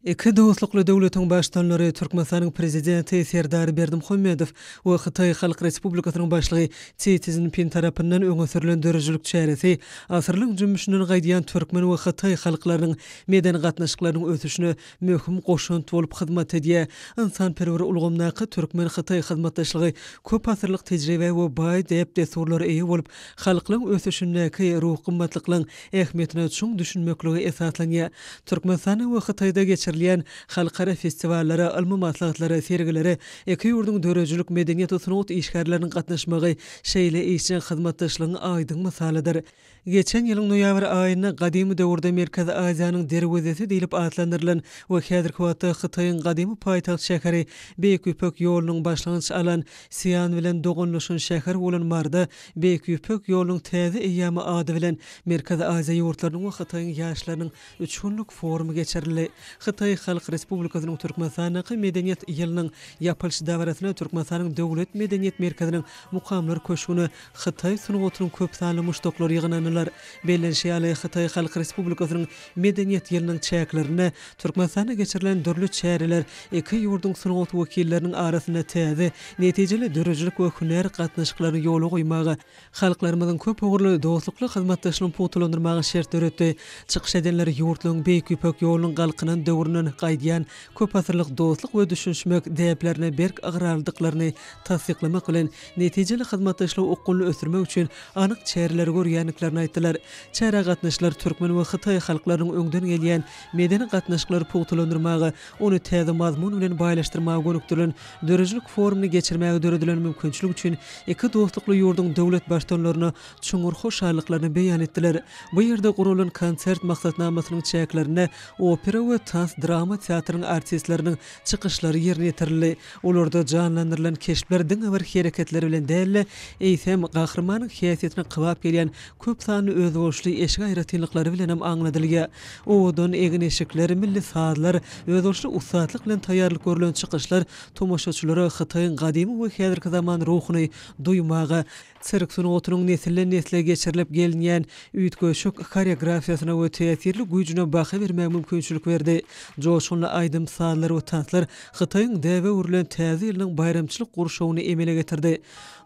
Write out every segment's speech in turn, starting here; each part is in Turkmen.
Iki dostlukly döwletiň başdanlary Türkmenistanyň prezidenti Serdar Berdimuhammedow we Hytaý Halk Respublikasynyň başlygy Xi Jinping tarapyndan öňe sürülen dörejlik çäresi asyrlyň jümmüşinden gaýdyan türkmen we Hytaý halklarynyň medan gatnaşyklarynyň ötüşine möhüm goşunt bolup hyzmat edýär. İnsanperwer ulgamnaky türkmen Hytaý hyzmatdaşlygy köp asyrlyk tejribe we baý dep desurlary eýe bolup halklaryň ötüşindäki ruh gymmatlyklaryň ähmiýetine çuň düşünmekligi esaslanýar. Türkmenistan we Hytaýda geçirilen halkara festivallary, ilmi maslahatlary, sergilere, iki ýurduň dörejlik medeniýet we sanat işgärleriniň gatnaşmagy şeýle işçi hyzmatdaşlygyň aýdyň misalydyr. Geçen ýylyň noýabr aýyna gadymy döwürde Merkezi Aziýanyň derwezesi diýilip atlandyrylan we häzirki wagtda Hytaýyň gadymy paýtaxt şäheri Beýik-Ýüpek ýolunyň başlangyç alan Siýan bilen dogunlaşan şäher bolan Marda Beýik-Ýüpek ýolunyň täze eýýamy ady bilen Merkezi Aziýa ýurtlarynyň we Hytaýyň ýaşlarynyň 3 günlük forumy geçirildi. Hytaý Halk Respublikasynyň Türkmenistanyň medeniýet ýylynyň ýapylyş dawrasyna Türkmenistanyň döwlet medeniýet merkeziniň mukamlary köşgüne Hytaý sunugatynyň köp sanly muşdoklary ýygnanylar. Belenşeýale Hytaý Halk Respublikasynyň medeniýet ýylynyň çäklerine Türkmenistanda geçirilen dörli çäreler iki ýurduň sunugat wekilleriniň arasynda täze netijeli dörejlik we hüner gatnaşyklaryny ýola goýmagy, halklarymyzyň köp ogurly dostlukly hyzmatdaşlygyny putulandyrmagy şert öretdi. Çykyş edenler ýurtlaryň Beýik-Ýüpek ýolunyň galkynyň döwründen gaýdyan köp asyrlyk dostluk we düşünşmek däplerine berk agrarlyklaryny tasdiklamak bilen netijeli hyzmatdaşlygy ukulny ösürmek üçin anyk çäreler görýänliklaryny aýtdylar. Çäre gatnaşyklary türkmen we Hytaý halklarynyň öňden gelýän medeni gatnaşyklary putulandyrmagy, ony täze mazmun bilen baýlaşdyrmagy gönükdiren dörejlik forumny geçirmäge döredilen mümkinçilik üçin iki dostlukly ýurduň döwlet başdanlaryna çuňur hoşallyklaryny beýan etdiler. Bu ýerde gurulan konsert maksatnamasynyň çäklerine opera we dans drama teatrynyň artistleriniň çykyşlary ýerine ýetirildi. Olarda canlandyrylan keşipler diňe bir hereketleri bilen däl, eýsem gahrymanyň häsiýetine kybap gelýän köp sanly özgoşly eşik aýratynlyklary bilen hem aňladylýar. Odan egin eşikleri, milli sazlar, özgoşly ustatlyk bilen taýýarlyk görülen çykyşlar tomoşaçylara Hytaýyň gadymy we häzirki zaman ruhuny duýmagy, sirk sunugatynyň nesilden nesile geçirilip gelinýän üýtgeşik koreografiýasyna we täsirli güýjüne baha bermäge mümkinçilik berdi. Joşunly aýdym sazlar we tanslar Hytaýyň däwe urlen täze ýylynyň bayramçylyk gurşawyny emele getirdi.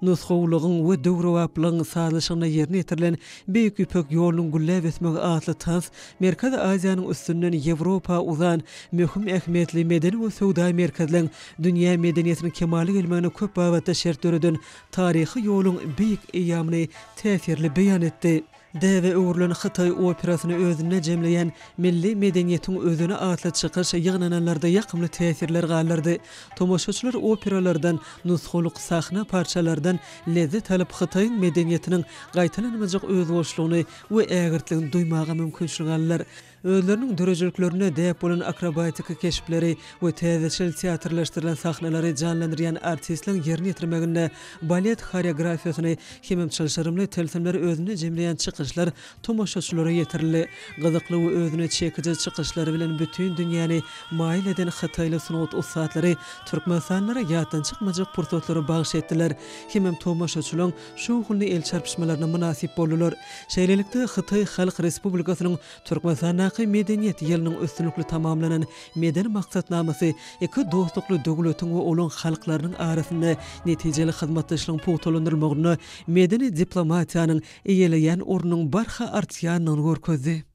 Nusxowlygyň we döwrewaplygyň sazlaşygyna ýerine ýetirilen Beýik-Ýüpek ýolunyň gülläp etmegi atly tans Merkezi Aziýanyň üstünden Ýewropa uzan möhüm ähmiýetli medeni we sowda merkezleriň dünýä medeniýetiniň kemaly gelmegine köp babatda şert öreden taryhy ýoluň beýik eýýamyny täsirli beýan etdi. Däwe öwürlen Hytaý operasyny özüne jemleýän milli medeniýetiň özüne atly çykyş ýygnananlarda ýakymly täsirler galardy. Tomoşaçylar operalardan, nusxolyk sahna parçalardan lezzet alyp Hytaýyň medeniýetiniň gaýtalanmajak özgoşlygyny we ägirtligini duýmagy mümkinçilik aldylar. Özleriniň dörejliklerine däp bolan akrobatika keşipleri we täzeçil teatrlaşdyrylan sahnalary canlandyrýan artistleriň ýerine ýetirmeginde balet koreografiýasyny hemem çalşarymly telsimleri özüne jemleýän çykyşlar tomoşaçylara ýetirildi. Gyzykly we özüne çekiji çykyşlary bilen bütün dünýäni maýil eden Hytaýly sunugat ustatlary türkmenistanylara ýatdan çykmajak pursatlary bagyş etdiler. Hemem tomoşaçylaryň şu günni el çarpışmalaryna münasip boldular. Şeýlelikde Hytaý Halk Respublikasynyň Türkmenistanyň medeniýet ýylynyň üstünlükli tamamlanan medeni maksatnamasy iki dostlukly döwletiň we olan halklarynyň arasynda netijeli hyzmatdaşlygyň putulandyrmagyny medeni diplomatiýanyň eýeleýän ornunyň barha artýanyny görkezdi.